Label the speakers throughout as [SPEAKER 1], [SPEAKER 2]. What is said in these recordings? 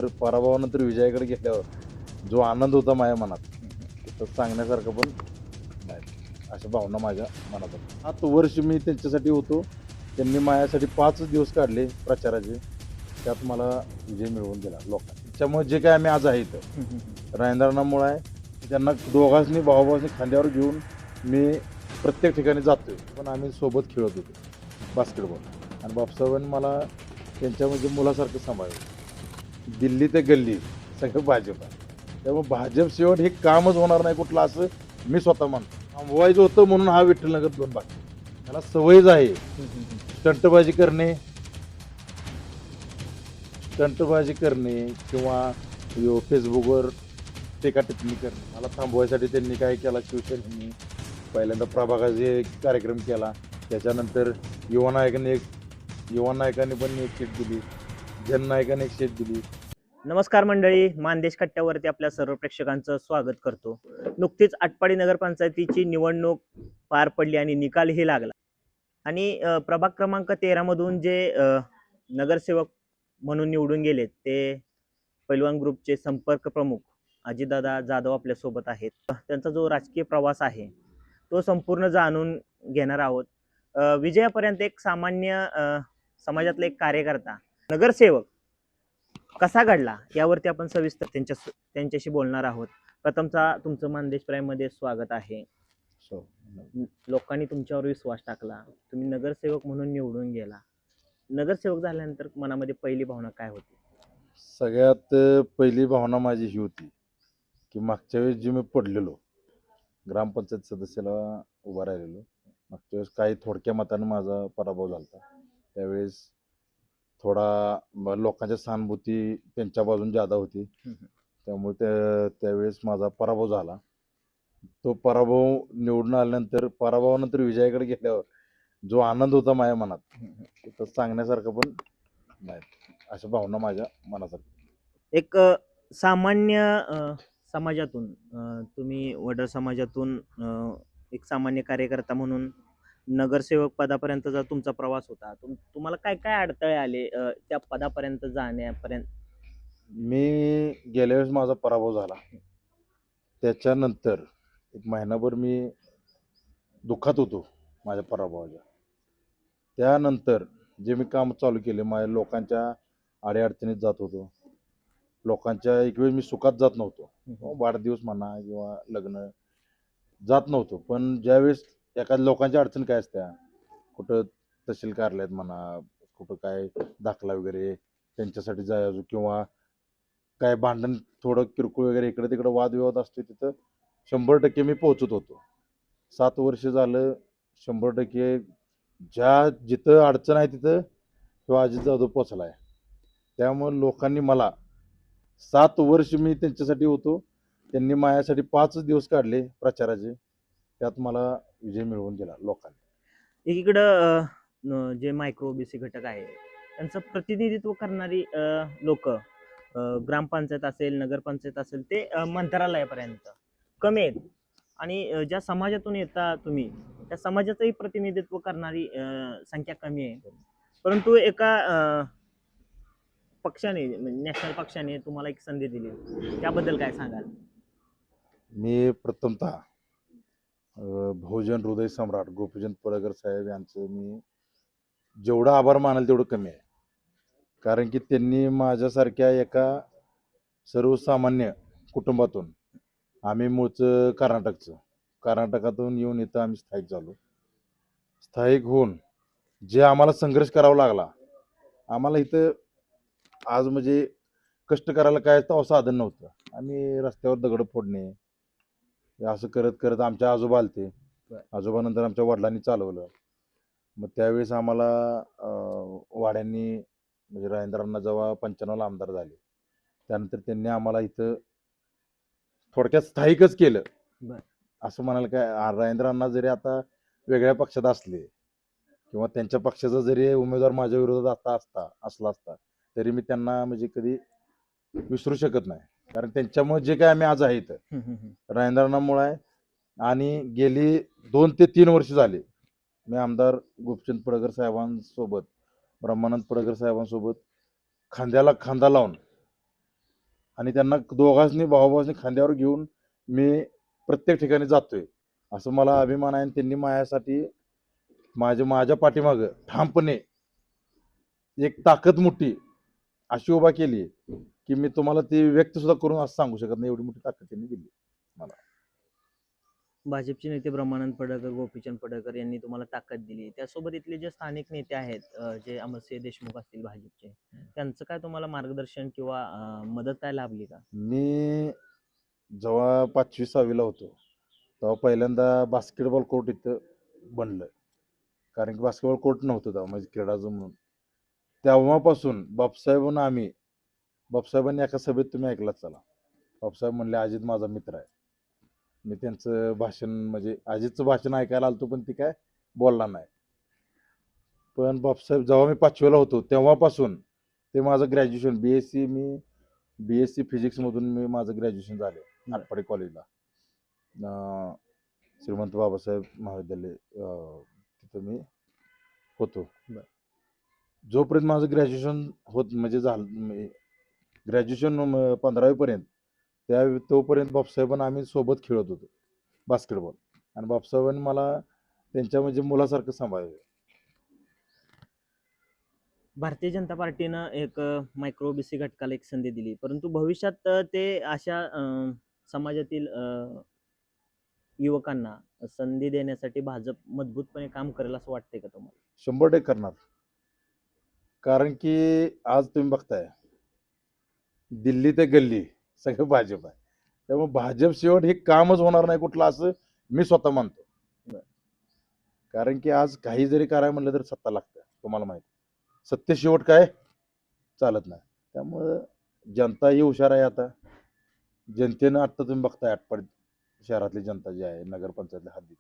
[SPEAKER 1] तर पराभवानंतर विजयाकडे गेल्यावर जो आनंद होता माझ्या मनात तर सांगण्यासारखं पण नाही. अशा भावना माझ्या मनात होत्या. 7 वर्ष मी त्यांच्यासाठी होतो. त्यांनी माझ्यासाठी 5 दिवस काढले प्रचाराचे. त्यात मला विजय मिळवून दिला लोकांनी. त्याच्यामुळे जे काही आम्ही आज आहे इथं राजेंद्रांमुळे आहे. त्यांना दोघांनी भावाभावानी खांद्यावर घेऊन मी प्रत्येक ठिकाणी जातोय. पण आम्ही सोबत खेळत होतो बास्केटबॉल. आणि बापसाहेबांनी मला त्यांच्या म्हणजे मुलासारखं सांभाळलं. दिल्ली ते गल्ली सगळं भाजप आहे. त्यामुळे भाजप शेवट हे कामच होणार नाही कुठलं असं मी स्वतः मानतो. थांबवायचं होतं म्हणून हा विठ्ठलनगर 2 बाकी. त्याला सवयच आहे स्टंटबाजी करणे किंवा फेसबुकवर टीका टिप्पणी करणे. मला थांबवायसाठी त्यांनी काय केला, शिवसेनेनी पहिल्यांदा प्रभागाचे कार्यक्रम केला. त्याच्यानंतर युवा नायकांनी पण एक सीट दिली, जननायकाने एक सीट दिली.
[SPEAKER 2] नमस्कार मंडळी, मानदेश कट्ट्यावरती आपल्या सर्व प्रेक्षकांचं स्वागत करतो. नुकतीच आटपाडी नगरपंचायतीची निवडणूक पार पडली आणि निकालही लागला. आणि प्रभाग क्रमांक 13 मधून जे नगरसेवक म्हणून निवडून गेलेत ते पैलवान ग्रुपचे संपर्क प्रमुख अजितदादा जाधव आपल्यासोबत आहेत. त्यांचा जो राजकीय प्रवास आहे तो संपूर्ण जाणून घेणार आहोत. विजयापर्यंत एक सामान्य समाजातला एक कार्यकर्ता नगरसेवक कसा घडला यावरती आपण सविस्तर त्यांच्याशी बोलणार आहोत. प्रथमचा तुमचं मानदेश प्राईम मध्ये स्वागत आहे. लोकांनी तुमच्यावर विश्वास टाकला, तुम्ही नगरसेवक म्हणून निवडून गेला. नगरसेवक झाल्यानंतर मनामध्ये पहिली भावना काय होती?
[SPEAKER 1] सगळ्यात पहिली भावना माझी ही होती की मागच्या वेळेस जे मी पडलेलो ग्रामपंचायत सदस्याला उभा राहिलेलो, मागच्या वेळेस काही थोडक्या मताने माझा पराभव झाला. त्यावेळेस थोडा लोकांच्या सहानुभूती त्यांच्या बाजून जादा होती. त्यामुळे त्यावेळेस माझा पराभव झाला. तो पराभव निवडून आल्यानंतर पराभवानंतर विजयाकडे गेल्यावर जो आनंद होता माझ्या मनात तर सांगण्यासारखं पण नाही. अशा भावना माझ्या मनात.
[SPEAKER 2] एक सामान्य समाजातून तुम्ही वडर समाजातून एक सामान्य कार्यकर्ता म्हणून नगरसेवक पदापर्यंतचा तुमचा प्रवास होता. तुम्हाला काय काय अडथळे आले त्या पदापर्यंत जाण्यापर्यंत?
[SPEAKER 1] मी गेल्या वेळेस माझा पराभव झाला. त्याच्यानंतर एक महिनाभर मी दुःखात होतो माझ्या पराभवाच्या. त्यानंतर जे मी काम चालू केले, माझ्या लोकांच्या अडीअडचणीत जात होतो. लोकांच्या एक वेळ मी सुखात जात नव्हतो, वाढदिवस म्हणा किंवा लग्न जात नव्हतो. पण ज्यावेळेस एखाद्या लोकांच्या अडचण काय असत्या, कुठं तहसील कार्यालयात म्हणा, कुठं काय दाखला वगैरे त्यांच्यासाठी जायचो, किंवा काय भांडण थोडं किरकोळ वगैरे इकडे तिकडे वादविवाद असतो, तिथं 100% मी पोहोचत होतो. 7 वर्ष झालं 100% जिथं अडचण आहे तिथं तो अजित जाधव पोचला आहे. त्यामुळे लोकांनी मला 7 वर्ष मी त्यांच्यासाठी होतो. त्यांनी माझ्यासाठी 5 दिवस काढले प्रचाराचे. त्यात मला विजय मिळवून दिला लोकांनी.
[SPEAKER 2] एकीकडं जे मायक्रो ओबीसी घटक आहे त्यांचं प्रतिनिधित्व करणारी लोक ग्रामपंचायत असेल, नगरपंचायत असेल, ते मंत्रालयापर्यंत कमी आहेत. आणि ज्या समाजातून येता तुम्ही त्या समाजाचंही प्रतिनिधित्व करणारी संख्या कमी आहे. परंतु एका पक्षाने, नॅशनल पक्षाने तुम्हाला एक संधी दिली, त्याबद्दल काय सांगाल?
[SPEAKER 1] मी प्रथमतः बहुजन हृदय सम्राट गोपीचंद पडळकर साहेब यांचं मी जेवढा आभार मानाल तेवढं कमी आहे. कारण की त्यांनी माझ्यासारख्या एका सर्वसामान्य कुटुंबातून, आम्ही मूळचं कर्नाटकातून येऊन इथं आम्ही स्थायिक झालो. स्थायिक होऊन जे आम्हाला संघर्ष करावा लागला, आम्हाला इथं आज म्हणजे कष्ट करायला काय तर साधन नव्हतं. आम्ही रस्त्यावर दगड फोडणे असं करत करत आमच्या आजोबा आलते. आजोबानंतर आमच्या वडिलांनी चालवलं. मग त्यावेळेस आम्हाला वाड्यांनी म्हणजे राजेंद्रांना जेव्हा 95ला आमदार झाले त्यानंतर त्यांनी आम्हाला इथं थोडक्यात स्थायिकच केलं. असं म्हणाल काय, राजेंद्रांना जरी आता वेगळ्या पक्षात असले किंवा त्यांच्या पक्षाचा जरी उमेदवार माझ्या विरोधात असला असता तरी मी त्यांना म्हणजे कधी विसरू शकत नाही. कारण त्यांच्यामुळे जे काय आम्ही आज आहे इथं राजेंद्रांमुळे आहे. आणि गेली 2 ते 3 वर्ष झाले मी आमदार गोपीचंद पडळकर साहेबांसोबत, ब्रह्मानंद पडळकर साहेबांसोबत खांद्याला खांदा लावून आणि त्यांना दोघांनी भावाभावानी खांद्यावर घेऊन मी प्रत्येक ठिकाणी जातोय असं मला अभिमान आहे. आणि त्यांनी माझ्यासाठी माझ्या पाठीमागं ठामपणे एक ताकद मोठी अशी उभा केली की मी तुम्हाला ती व्यक्त सुद्धा करून असं सांगू शकत नाही, एवढी मोठी ताकद त्यांनी दिली मला.
[SPEAKER 2] भाजपचे नेते ब्रह्मानंद पडळकर, गोपीचंद पडळकर यांनी तुम्हाला ताकद दिली. त्यासोबत इथले जे स्थानिक नेते आहेत, जे अमरसिंह देशमुख असतील भाजपचे, त्यांचं काय तुम्हाला मार्गदर्शन किंवा मदत काय लाभली का?
[SPEAKER 1] मी जेव्हा 5वी-6वीला होतो तेव्हा पहिल्यांदा बास्केटबॉल कोर्ट इथं बनलं, कारण की बास्केटबॉल कोर्ट नव्हतं तेव्हा, म्हणजे क्रीडाचं म्हणून. तेव्हापासून बापसाहेबांनी एका सभेत तुम्ही ऐकलाच चला, बापसाहेब म्हणले अजित माझा मित्र आहे. मी त्यांचं भाषण म्हणजे अजितचं भाषण ऐकायला आलतो, पण ती काय बोलला नाही. पण बापसाहेब जेव्हा मी 5वीला होतो तेव्हापासून ते माझं ग्रॅज्युएशन BSc फिजिक्समधून मी माझं ग्रॅज्युएशन झालं आटपाडी कॉलेजला, श्रीमंत बाबासाहेब महाविद्यालय तिथं मी होतो. जोपर्यंत माझं ग्रॅज्युएशन म्हणजे झालं, ग्रॅज्युएशन 15वी पर्यंत, तोपर्यंत बापसाहेबांना आम्ही सोबत खेळत होतो बास्केटबॉल. आणि बापसाहेबांनी मला त्यांच्या म्हणजे मुलासारखं सांभाळलं.
[SPEAKER 2] भारतीय जनता पार्टीनं एक मायक्रो ओबीसी घटकाला एक संधी दिली, परंतु भविष्यात ते अशा समाजातील युवकांना संधी देण्यासाठी भाजप मजबूतपणे काम करेल असं वाटतंय का तुम्हाला?
[SPEAKER 1] 100% करणार. कारण की आज तुम्ही बघताय दिल्ली ते गल्ली सगळं भाजप आहे, त्यामुळे भाजप शेवट हे कामच होणार नाही कुठलं, असं मी स्वतः मानतो. कारण की आज काही जरी करायला म्हणलं तर सत्ता लागतं, तुम्हाला माहिती. सत्य शेवट काय चालत नाही. त्यामुळं जनता ही हुशार आहे. आता जनतेनं आता तुम्ही बघताय आटपाडी शहरातली जनता जी आहे, नगरपंचायतल्या हद्दीत,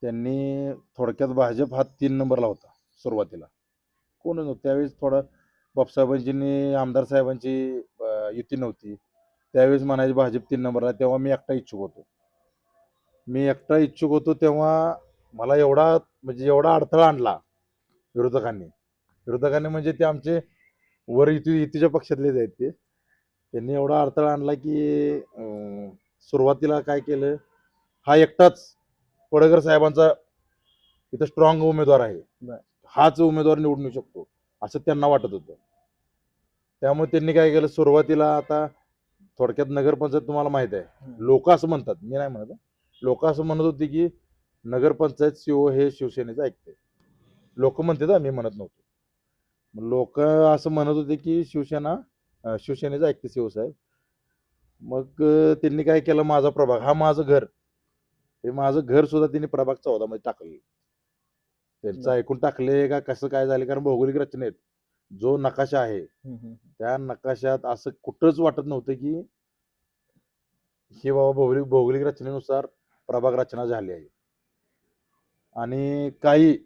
[SPEAKER 1] त्यांनी थोडक्यात भाजप हा 3 नंबरला होता सुरुवातीला, कोण नव्हतं त्यावेळेस. थोडं बापसाहेबांची आमदार साहेबांची युती नव्हती त्यावेळेस, म्हणायचे भाजप 3 नंबरला. तेव्हा मी एकटा इच्छुक होतो. तेव्हा मला एवढा अडथळा आणला विरोधकांनी म्हणजे ते आमचे वर युतीच्या पक्षातलेच आहेत ते. त्यांनी एवढा अडथळा आणला की सुरुवातीला काय केलं, हा एकटाच पडळकर साहेबांचा इथं स्ट्रॉंग उमेदवार आहे, हाच उमेदवार निवडून येऊ शकतो असं त्यांना वाटत होतं. त्यामुळे त्यांनी काय केलं, सुरुवातीला आता थोडक्यात नगरपंचायत तुम्हाला माहित आहे, लोक असं म्हणतात, मी नाही म्हणत, लोक असं म्हणत होते की नगरपंचायत सीओ हे शिवसेनेचं ऐकते. लोक म्हणते, मी म्हणत नव्हतो. लोक असं म्हणत होते की शिवसेनेचं ऐकते सीओ साहेब. मग त्यांनी काय केलं, माझा प्रभाग, माझं घर सुद्धा त्यांनी प्रभाग 14 मध्ये टाकले. त्यांचं ऐकून टाकले का कसं काय झाले, कारण भौगोलिक रचनेत जो नकाशा आहे त्या नकाशात असं कुठंच वाटत नव्हतं की हे बाबा भौगोलिक रचनेनुसार प्रभाग रचना झाली आहे. आणि काही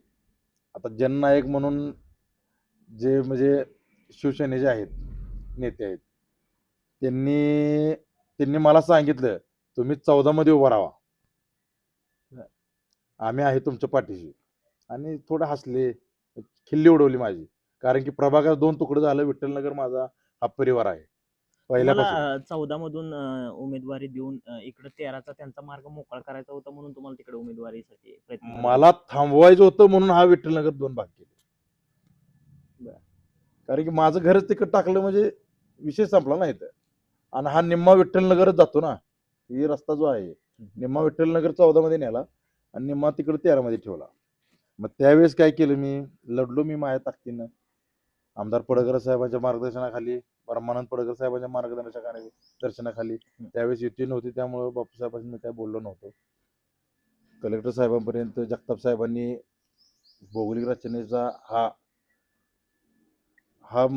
[SPEAKER 1] आता जननायक म्हणून जे म्हणजे शिवसेनेचे आहेत नेते आहेत, त्यांनी मला सांगितलं तुम्ही 14 मध्ये उभा राहा, आम्ही आहे तुमच्या पाठीशी. आणि थोडं हसले, खिल्ली उडवली माझी, कारण की प्रभागात 2 तुकडं झालं. विठ्ठलनगर माझा हा परिवार आहे पहिल्यापासून.
[SPEAKER 2] 14 मधून उमेदवारी देऊन इकडे 13चा त्यांचा मार्ग मोकळा करायचा होता, म्हणून तुम्हाला तिकडे उमेदवारीसाठी प्रयत्न करायचे.
[SPEAKER 1] मला थांबवायचं होतं म्हणून हा विठ्ठलनगर 2 भाग केले. कारण की माझं घरच तिकडे टाकलं म्हणजे विषय संपला नाही तर. आणि हा निम्मा विठ्ठलनगरच जातो ना, ही रस्ता जो आहे निम्मा विठ्ठलनगर 14 मध्ये नेला आणि निम्मा तिकडे 13 मध्ये ठेवला. मग त्यावेळेस काय केलं, मी लढलो माझ्या ताकदीनं, आमदार पडळकर साहेबांच्या मार्गदर्शनाखाली, ब्रह्मानंद पडळकर साहेबांच्या मार्गदर्शनाखाली. त्यावेळेस युती नव्हती, त्यामुळे बापूसाहेबांनी मी काय बोललो नव्हतो. कलेक्टर साहेबांपर्यंत जगताप साहेबांनी भौगोलिक रचनेचा हा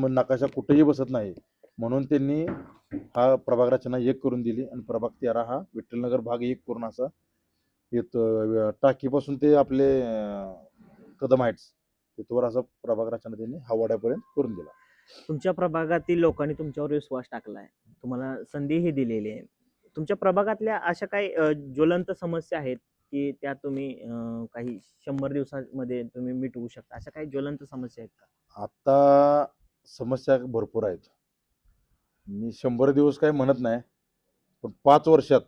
[SPEAKER 1] नकाशा कुठेही बसत नाही म्हणून त्यांनी हा प्रभाग रचना 1 करून दिली आणि प्रभाग 13 हा विठ्ठलनगर भाग 1 करून असा येतो. टाकीपासून ते आपले कदम हाईट्स तिथवर असा प्रभाग रचना त्यांनी हावाड्यापर्यंत करून दिला.
[SPEAKER 2] तुमच्या प्रभागातील लोकांनी तुमच्यावर विश्वास टाकलाय, तुम्हाला संधीही दिलेली आहे. तुमच्या प्रभागातल्या अशा काही ज्वलंत समस्या आहेत की त्या तुम्ही काही 100 दिवसांमध्ये तुम्ही मिटवू शकता, अशा काही ज्वलंत समस्या आहेत का?
[SPEAKER 1] आता समस्या भरपूर आहेत. मी 100 दिवस काय म्हणत नाही, पण 5 वर्षात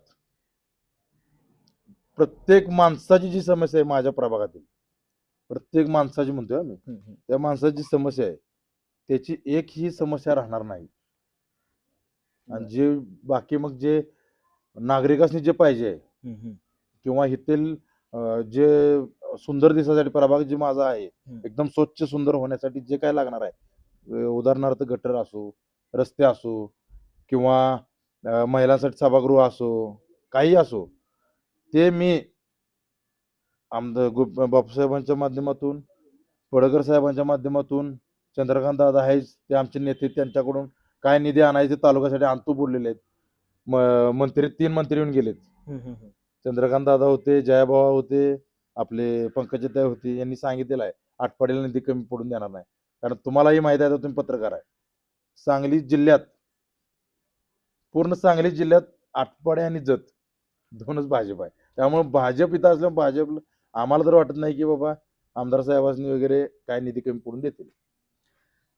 [SPEAKER 1] प्रत्येक माणसाची जी समस्या आहे माझ्या प्रभागातील, प्रत्येक माणसाची म्हणतोय मी, त्या माणसाची समस्या आहे त्याची एक ही समस्या राहणार नाही. आणि जे बाकी मग जे नागरिकांनी जे पाहिजे किंवा इथील जे सुंदर दिसण्यासाठी प्रभाग जे माझा आहे एकदम स्वच्छ सुंदर होण्यासाठी जे काय लागणार आहे, उदाहरणार्थ गटर असो, रस्ते असो किंवा महिलांसाठी सभागृह असो, काही असो, ते मी आमदार बापूसाहेबांच्या माध्यमातून, पडळकर साहेबांच्या माध्यमातून, चंद्रकांत दादा आहे ते आमचे नेते, त्यांच्याकडून काय निधी आणायचे तालुक्यासाठी आणतो बोललेले आहेत. मंत्री 3 मंत्री येऊन गेलेत. चंद्रकांत दादा होते, जयाभावा होते, आपले पंकजाताई होते, यांनी सांगितलेलं आहे आटपाडीला निधी कमी पडून देणार नाही. कारण तुम्हालाही माहिती आहे, तुम्ही पत्रकार आहे, सांगली जिल्ह्यात, पूर्ण सांगली जिल्ह्यात आटपाडी आणि जत 2च भाजप आहे. त्यामुळे भाजप इथं असल्यामुळे भाजपला आम्हाला तर वाटत नाही की बाबा आमदार साहेबांनी वगैरे काय निधी कमी पडून देतील.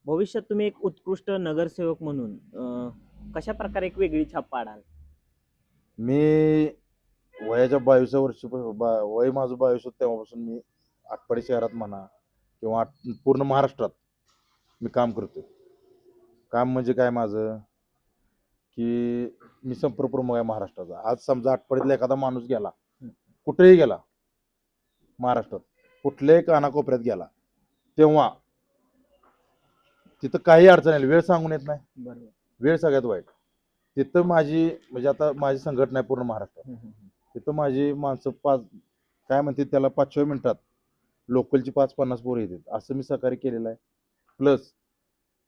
[SPEAKER 2] भविष्यात तुम्ही एक उत्कृष्ट नगरसेवक म्हणून कशा प्रकारे एक वेगळी छाप पाडाल?
[SPEAKER 1] मी वयाच्या 22 वर्ष वय माझं 22 तेव्हापासून मी आटपाडी शहरात म्हणा किंवा पूर्ण महाराष्ट्रात मी काम करतो. काम म्हणजे काय माझं, की मी संपर्क प्रमुख आहे महाराष्ट्राचा. आज समजा आटपाडीतला एखादा माणूस गेला, कुठेही गेला महाराष्ट्रात, कुठल्याही कानाकोपऱ्यात गेला, तेव्हा तिथं काही अडचण आली, वेळ सांगून येत नाही.
[SPEAKER 2] बरोबर.
[SPEAKER 1] वेळ सगळ्यात वाईट. तिथं माझी म्हणजे आता माझी संघटना आहे पूर्ण महाराष्ट्रात, तिथं माझी माणसं काय म्हणते त्याला 5-6 मिनिटात लोकलची 5-50 पोरं येतात, असं मी सहकार्य केलेलं आहे. प्लस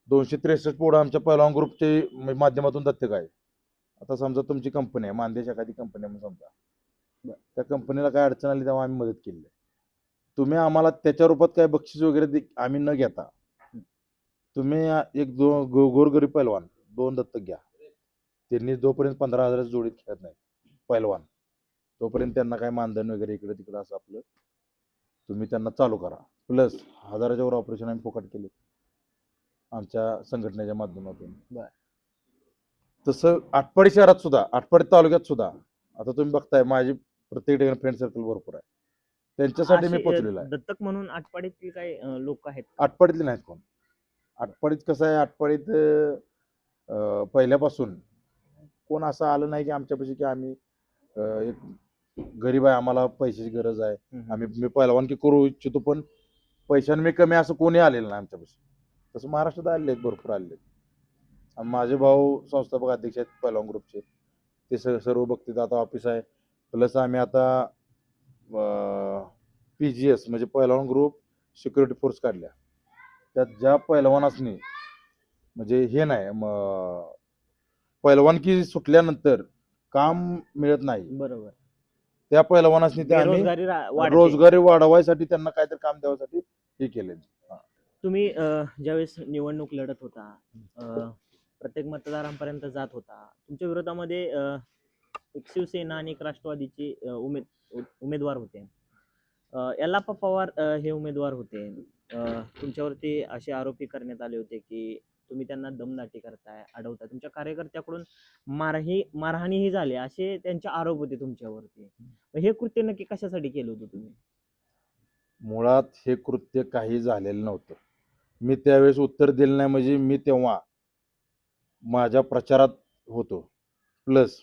[SPEAKER 1] 263 पोरं आमच्या पहिलवान ग्रुपच्या माध्यमातून दत्तक आहे. आता समजा तुमची कंपनी आहे, मानदेश एखादी कंपनी आहे म्हणून समजा, त्या कंपनीला काय अडचण आली तेव्हा आम्ही मदत केली आहे. तुम्ही आम्हाला त्याच्या रूपात काय बक्षीस वगैरे आम्ही न घेता, तुम्ही एक गोरगरीब पैलवान 2 दत्तक घ्या. त्यांनी जोपर्यंत 15,000 जोडीत खेळत नाही पैलवान, तोपर्यंत त्यांना काय मानधन वगैरे इकडे तिकडे असं आपलं तुम्ही त्यांना चालू करा. प्लस 1000च्या वर ऑपरेशन आम्ही फुकट केले आमच्या संघटनेच्या माध्यमातून. तसं आटपाडी शहरात सुद्धा, आटपाडी तालुक्यात सुद्धा आता तुम्ही बघताय माझी प्रत्येक ठिकाणी फ्रेंड सर्कल भरपूर आहे, त्यांच्यासाठी मी पोचलेलो आहे.
[SPEAKER 2] दत्तक म्हणून आटपाडीतील काही लोक आहेत?
[SPEAKER 1] आटपाडीतले नाहीत कोण. आटपाडीत कसं आहे, आटपाडीत पहिल्यापासून कोण असं आलं नाही की आमच्यापाशी की आम्ही एक गरीब आहे, आम्हाला पैशाची गरज आहे, मी पहिलवानकी करू इच्छितो पण पैशाने मी कमी, असं कोणी आलेलं नाही आमच्यापाशी. तसं महाराष्ट्रात आलेले आहेत, भरपूर आलेले आहेत. माझे भाऊ संस्थापक अध्यक्ष आहेत पहिलवान ग्रुपचे, ते सर्व बघतील. आता ऑफिस आहे, प्लस आम्ही आता PGS म्हणजे पहिलवान ग्रुप सिक्युरिटी फोर्स काढल्या. त्यात ज्या पहिलवानासनी म्हणजे हे नाही, पहिलवानकी सुटल्यानंतर काम मिळत नाही,
[SPEAKER 2] बरोबर,
[SPEAKER 1] त्या पहिलवानासनी ते आम्ही रोजगारी वाढवायसाठी, त्यांना काहीतरी काम द्यावासाठी हे केले.
[SPEAKER 2] तुम्ही ज्यावेळेस निवडणूक लढत होता, प्रत्येक मतदारांपर्यंत जात होता, तुमच्या विरोधामध्ये एक शिवसेना आणि एक राष्ट्रवादीचे उमेदवार होते. यल्लाप्पा पवार हे उमेदवार होते. तुमच्यावरती असे आरोपी करण्यात आले होते की तुम्ही त्यांना दमदाटी करताय, अडवताय, तुमच्या कार्यकर्त्याकडून मारहाणीही झाली, असे त्यांचे आरोप होते तुमच्यावरती. हे कृत्य नक्की कशासाठी केलं होतं तुम्ही?
[SPEAKER 1] मुळात हे कृत्य काही झालेलं नव्हतं. मी त्यावेळेस उत्तर दिलं नाही, म्हणजे मी तेव्हा माझ्या प्रचारात होतो. प्लस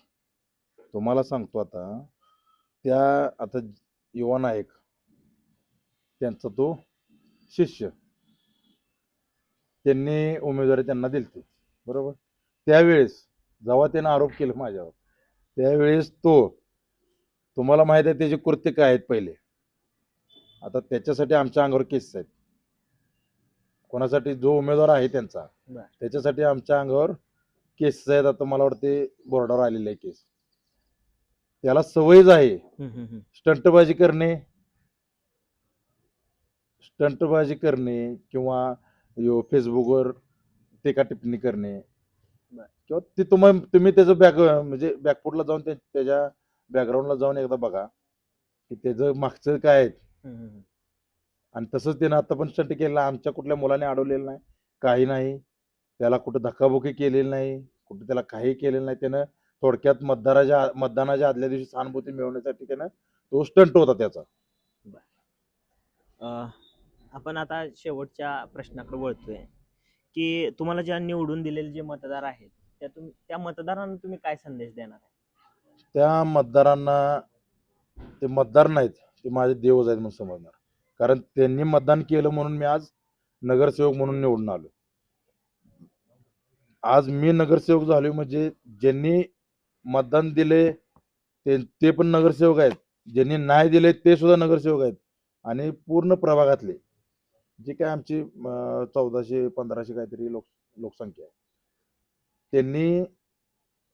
[SPEAKER 1] तुम्हाला सांगतो आता युवा नायक त्यांचा तो शिष्य, त्यांनी उमेदवारी त्यांना दिली, बरोबर. त्यावेळेस जेव्हा त्यानं आरोप केला माझ्यावर, त्यावेळेस तुम्हाला माहित आहे त्याचे कृत्य काय आहेत पहिले. आता त्याच्यासाठी आमच्या अंगावर केसेस आहेत, कोणासाठी, जो उमेदवार आहे त्यांचा, त्याच्यासाठी आमच्या अंगावर केसेस आहेत. आता मला वाटते बोर्डावर आलेले आहे केस. त्याला सवयच आहे स्टंटबाजी करणे किंवा फेसबुकवर टीका टिप्पणी करणे, किंवा ते तुम्ही त्याचं म्हणजे बॅकफुटला जाऊन त्याच्या बॅकग्राऊंडला जाऊन एकदा बघा की त्याचं मागचं काय आहे. आणि तसंच त्यानं आता पण स्टंट केलेला, आमच्या कुठल्या मुलाने अडवलेलं नाही, काही नाही, त्याला कुठं धक्काबुक्की केलेली नाही, कुठे त्याला काही केलेलं नाही. त्यानं थोडक्यात मतदानाच्या आदल्या दिवशी सहानुभूती मिळवण्यासाठी त्यानं तो स्टंट होता त्याचा.
[SPEAKER 2] आपण आता शेवटच्या प्रश्नाकडे वळतोय की तुम्हाला ज्या निवडून दिलेले जे मतदार आहेत त्या मतदारांना तुम्ही काय संदेश देणार आहे?
[SPEAKER 1] त्या मतदारांना ते मतदार नाहीत, ते माझे देवच आहेत म्हणून समजणार. कारण त्यांनी मतदान केलं म्हणून मी आज नगरसेवक म्हणून निवडून आलो. आज मी नगरसेवक झालोय म्हणजे ज्यांनी मतदान दिले ते पण नगरसेवक आहेत, ज्यांनी नाही दिले ते सुद्धा नगरसेवक आहेत. आणि पूर्ण प्रभागातले जे काय आमची 1400-1500 काहीतरी लोकसंख्या आहे, त्यांनी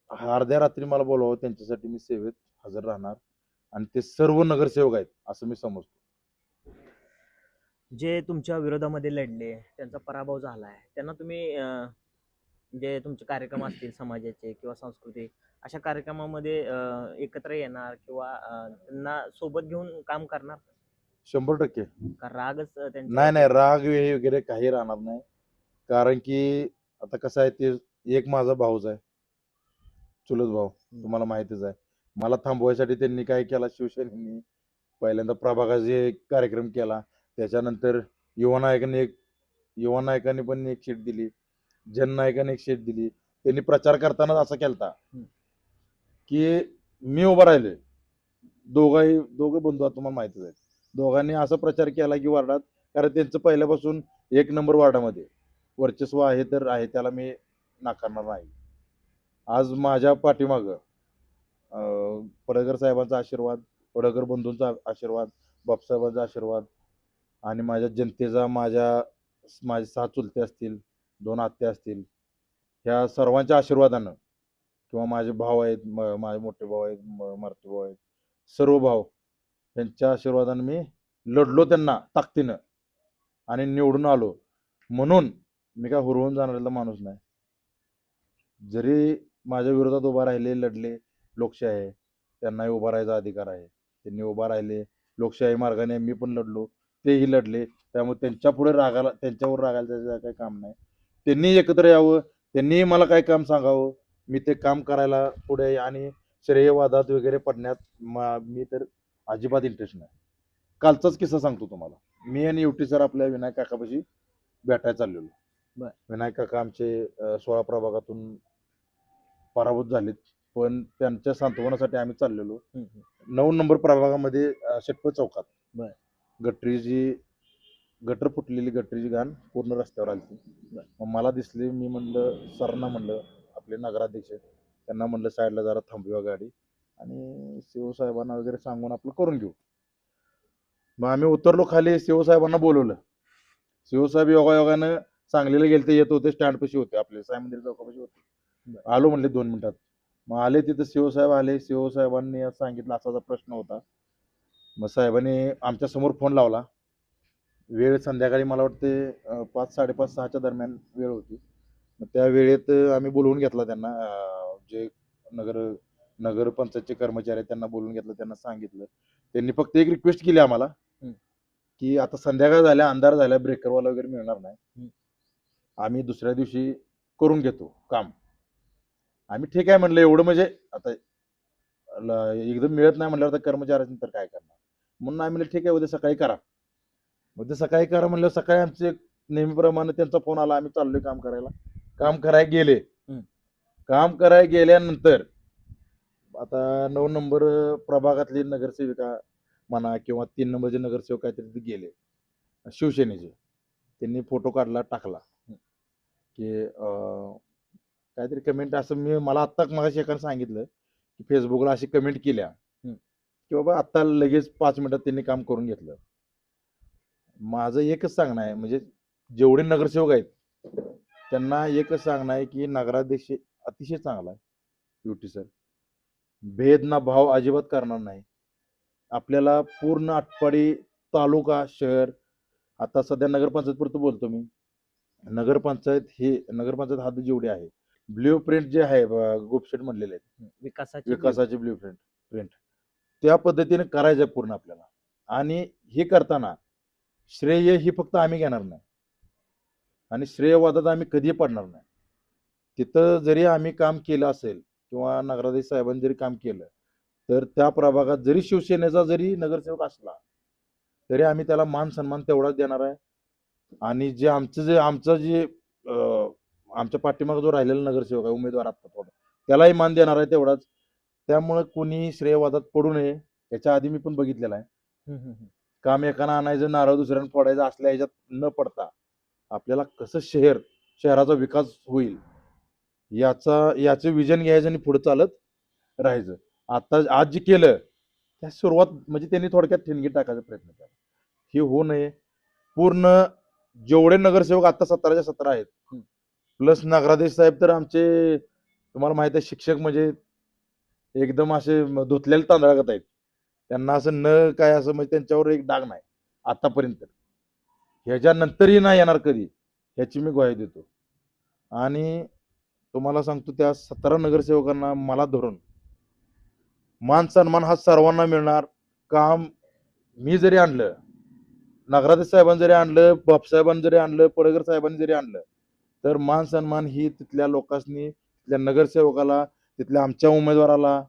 [SPEAKER 1] अर्ध्या रात्री मला बोलावं, त्यांच्यासाठी मी सेवेत हजर राहणार. आणि ते सर्व नगरसेवक आहेत असं मी समजतो.
[SPEAKER 2] जे तुमच्या विरोधामध्ये लढले, त्यांचा पराभव झालाय, त्यांना तुम्ही जे तुमचे कार्यक्रम असतील समाजाचे किंवा सांस्कृतिक अशा कार्यक्रमामध्ये एकत्र येणार किंवा त्यांना सोबत घेऊन काम करणार?
[SPEAKER 1] 100%.
[SPEAKER 2] का रागच त्यांच्या
[SPEAKER 1] नाही, राग वगैरे काही राहणार नाही. कारण की आता कसं आहे, ते एक माझा भाऊच आहे, चुलत भाऊ, तुम्हाला माहितीच आहे. मला थांबवायसाठी त्यांनी काय केला, शिवसेनेनी पहिल्यांदा प्रभागाचे कार्यक्रम केला. त्याच्यानंतर युवा नायकांनी पण एक शीट दिली, जननायकाने एक शीट दिली. त्यांनी प्रचार करताना असा केलता की मी उभा राहिले, दोघं बंधू तुम्हाला माहितीच आहे. दोघांनी असा प्रचार केला की वार्डात, कारण त्यांचं पहिल्यापासून 1 नंबर वार्डामध्ये वर्चस्व आहे तर आहे, त्याला मी नाकारणार नाही. आज माझ्या पाठीमागं पडळकर साहेबांचा आशीर्वाद, पडळकर बंधूंचा आशीर्वाद, बापसाहेबांचा आशीर्वाद आणि माझ्या जनतेचा, माझे 6 चुलते असतील, 2 आत्या असतील, ह्या सर्वांच्या आशीर्वादानं किंवा माझे भाऊ आहेत, माझे मोठे भाऊ आहेत, मारते भाऊ आहेत, सर्व भाऊ यांच्या आशीर्वादाने मी लढलो त्यांना ताकदीनं आणि निवडून आलो. म्हणून मी काय हुरवून जाणारा माणूस नाही. जरी माझ्या विरोधात उभा राहिले, लढले, लोकशाही आहे, त्यांनाही उभा राहायचा अधिकार आहे. त्यांनी उभा राहिले लोकशाही मार्गाने, मी पण लढलो, तेही लढले. त्यामुळे त्यांच्यावर रागायला त्याचं काही काम नाही. त्यांनी एकत्र यावं, त्यांनी मला काय काम सांगावं, मी ते काम करायला पुढे. आणि श्रेयवादात वगैरे पडण्यात मी तर अजिबात इंटरेस्ट नाही. कालचाच किस्सा सांगतो तुम्हाला. मी आणि युटी सर आपल्या विनायक काकापाशी भेटायला चाललेलो. विनायक काका आमचे 16 प्रभागातून पराभूत झालेत, पण त्यांच्या सांत्वनासाठी आम्ही चाललेलो 9 नंबर प्रभागामध्ये शेटपळ चौकात गटर फुटलेली गटरीची घाण पूर्ण रस्त्यावर आली. मग मला दिसली, मी म्हणलं सरांना, म्हणलं आपले नगराध्यक्ष, त्यांना म्हणलं साईडला जरा थांबवा गाडी आणि शिवसाहेबांना वगैरे सांगून आपलं करून घेऊ. मग आम्ही उतरलो खाली, शिवसाहेबांना बोलवलं. शिवसाहेब योगायोगानं सांगलीला गेलते, येत होते, स्टँडपाशी होते, आपले साई मंदिर चौकापाशी होते. आलो म्हणले 2 मिनिटात. मग आले तिथं शिवसाहेब आले. शिवसाहेबांनी सांगितलं असा प्रश्न होता. मग साहेबांनी आमच्या समोर फोन लावला. वेळ संध्याकाळी मला वाटते 5, 5:30, 6च्या दरम्यान वेळ होती. मग त्या वेळेत आम्ही बोलवून घेतला त्यांना, जे नगरपंचायतचे कर्मचारी आहेत त्यांना बोलवून घेतलं. त्यांना सांगितलं. त्यांनी फक्त एक रिक्वेस्ट केली आम्हाला की आता संध्याकाळ झाल्या, अंधार झाल्या, ब्रेकरवाला वगैरे मिळणार नाही, आम्ही दुसऱ्या दिवशी करून घेतो काम. आम्ही ठीक आहे म्हणलं. एवढं म्हणजे आता एकदम मिळत नाही म्हणल्यावर तर कर्मचाऱ्यांनी तर काय करणार, म्हणून आम्ही म्हणलं ठीक आहे, उद्या सकाळी करा. उद्या सकाळी करा म्हणलं. सकाळी आमचे नेहमीप्रमाणे त्यांचा फोन आला, आम्ही चाललोय काम करायला. काम करायला गेले. काम करायला गेल्यानंतर आता 9 नंबर प्रभागातली नगरसेविका म्हणा किंवा 3 नंबरचे नगरसेवक काहीतरी ते गेले शिवसेनेचे. त्यांनी फोटो काढला, टाकला की काहीतरी कमेंट असं, मला आत्ता मगाशी एकाने सांगितलं की फेसबुकला अशी कमेंट केल्या की बाबा आत्ता लगेच 5 मिनिटात त्यांनी काम करून घेतलं. माझं एकच सांगणं आहे, म्हणजे जेवढे नगरसेवक आहेत त्यांना एकच सांगणं आहे की नगराध्यक्ष अतिशय चांगला आहे, युटी सर, भेद ना भाव अजिबात करणार नाही. आपल्याला पूर्ण आटपाडी तालुका, शहर, आता सध्या नगरपंचायत पुरतं बोलतो मी, नगरपंचायत हात जेवढे आहे, ब्ल्यू प्रिंट जे आहे, गुपशेट म्हणलेले आहेत, विकासाचे ब्ल्यू प्रिंट त्या पद्धतीने करायचं पूर्ण आपल्याला. आणि हे करताना श्रेय ही फक्त आम्ही घेणार नाही आणि श्रेयवादात आम्ही कधी पडणार नाही. तिथं जरी आम्ही काम केलं असेल किंवा नगराधीश साहेबांनी जरी काम केलं तर त्या प्रभागात जरी शिवसेनेचा जरी नगरसेवक असला तरी आम्ही त्याला मान सन्मान तेवढाच देणार आहे. आणि जे आमच्या पाठीमागे जो राहिलेला नगरसेवक आहे उमेदवार आता थोडा त्यालाही मान देणार आहे तेवढाच. त्यामुळे कुणी श्रेयवादात पडू नये. याच्या आधी मी पण बघितलेलं आहे. काम एकानं आणायचं नारळ दुसऱ्यानं फोडायचं असल्या ह्याच्यात न पडता आपल्याला कसं शहराचा विकास होईल याचं विजन घ्यायचं आणि पुढे चालत राहायचं. आता आज जे केलं त्या सुरुवात म्हणजे त्यांनी थोडक्यात ठिणगी टाकायचा प्रयत्न केला. हे होऊ नये. पूर्ण जेवढे नगरसेवक आता 17च्या 17 आहेत प्लस नगराधीश साहेब तर आमचे तुम्हाला माहिती आहे शिक्षक म्हणजे एकदम असे धुतलेले तांदळागत आहेत. त्यांना असं न काय असं म्हणजे त्यांच्यावर एक डाग नाही आतापर्यंत. ह्याच्यानंतरही नाही येणार कधी ह्याची मी ग्वाही देतो. आणि तुम्हाला सांगतो त्या 17 नगरसेवकांना मला धरून मान सन्मान हा सर्वांना मिळणार. काम मी जरी आणलं, नगराधीश साहेबांनी जरी आणलं, बापसाहेबांनी जरी आणलं, पडळकर साहेबांनी जरी आणलं तर मान सन्मान ही तिथल्या लोकांनी, तिथल्या नगरसेवकाला, तिथल्या आमच्या उमेदवाराला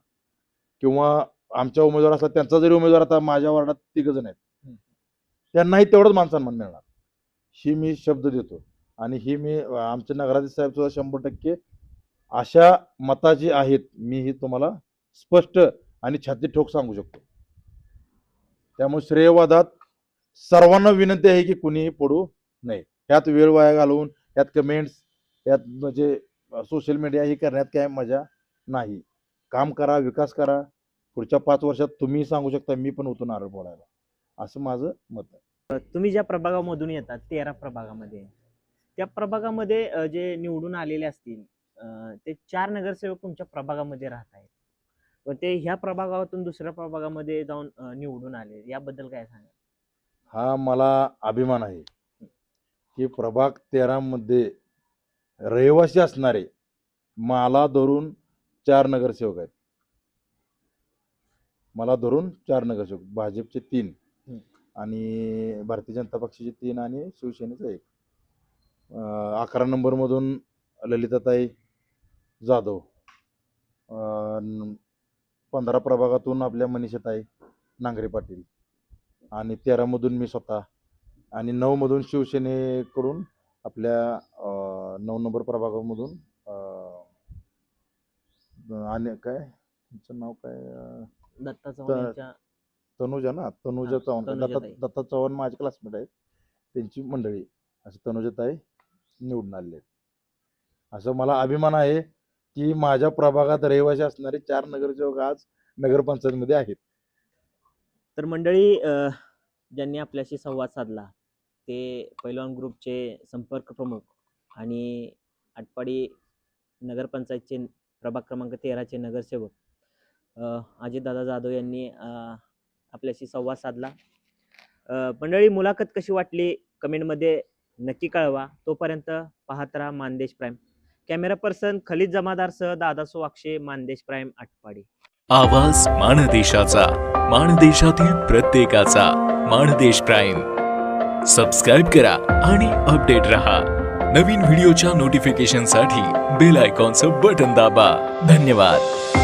[SPEAKER 1] किंवा आमच्या उमेदवार असला त्यांचा जरी उमेदवार आता माझ्या वार्डात 3 जण आहेत त्यांनाही तेवढंच मान सन्मान मिळणार ही मी शब्द देतो. आणि ही मी आमचे नगराधीश साहेब सुद्धा 100% अशा मताची आहेत. मी ही तुम्हाला स्पष्ट आणि छाती ठोक सांगू शकतो. त्यामुळे श्रेयवादात सर्वांना विनंती आहे की कुणीही पडू नये. यात वेळ वाया घालवून यात कमेंट्स यात म्हणजे सोशल मीडिया ही करण्यात काय मजा नाही. काम करा, विकास करा. पुढच्या 5 वर्षात तुम्ही सांगू शकता मी पण होतो नारळ फोडायला, असं माझं मत आहे.
[SPEAKER 2] तुम्ही ज्या प्रभागामधून येतात 13 प्रभागामध्ये त्या प्रभागामध्ये जे निवडून आलेले असतील ते 4 नगरसेवक तुमच्या प्रभागामध्ये राहत आहेत व ते ह्या प्रभागातून दुसऱ्या प्रभागामध्ये जाऊन निवडून आले, याबद्दल काय सांगा?
[SPEAKER 1] हा मला अभिमान आहे की प्रभाग 13 मध्ये रहिवासी असणारे मला धरून 4 नगरसेवक आहेत. मला धरून 4 नगरसेवक, भाजपचे 3 आणि भारतीय जनता पक्षाचे 3 आणि शिवसेनेचं 1. 11 नंबर मधून ललिताताई जाधव, 15 प्रभागातून आपल्या मनीषाताई नांगरे पाटील आणि 13 मधून मी स्वतः आणि 9 मधून शिवसेनेकडून आपल्या 9 नंबर प्रभागामधून आणि काय त्यांचं नाव काय
[SPEAKER 2] दत्ता चव्हाण यांच्या
[SPEAKER 1] तनुजा ना, तनुजा चव्हाण. दत्ता चव्हाण माझे क्लासमेट आहेत, त्यांची मंडळी असं तनुजाताई निवडून आलेले आहेत. असं मला अभिमान आहे की माझ्या प्रभागात रहिवासी असणारे 4 नगरसेवक आज नगरपंचायतमध्ये आहेत.
[SPEAKER 2] तर मंडळी ज्यांनी आपल्याशी संवाद साधला ते पैलवान ग्रुपचे संपर्क प्रमुख आणि आटपाडी नगरपंचायतचे प्रभाग क्रमांक 13चे नगरसेवक अजितदादा जाधव यांनी आपल्याशी संवाद साधला. मंडळी मुलाखत कशी वाटली कमेंटमध्ये नक्की कळवा. तोपर्यंत पाहत राहा Mandesh Prime. Camera person Khalid जमादारसह दादासो वाक्षे, मानदेश प्राईम, आटपाडी.
[SPEAKER 3] आवाज माणदेशाचा, माणदेशातील प्रत्येकाचा. माणदेश प्राईम सबस्क्राईब करा आणि अपडेट रहा. नवीन व्हिडिओच्या नोटिफिकेशनसाठी बेल आयकॉनचं बटन दाबा. धन्यवाद.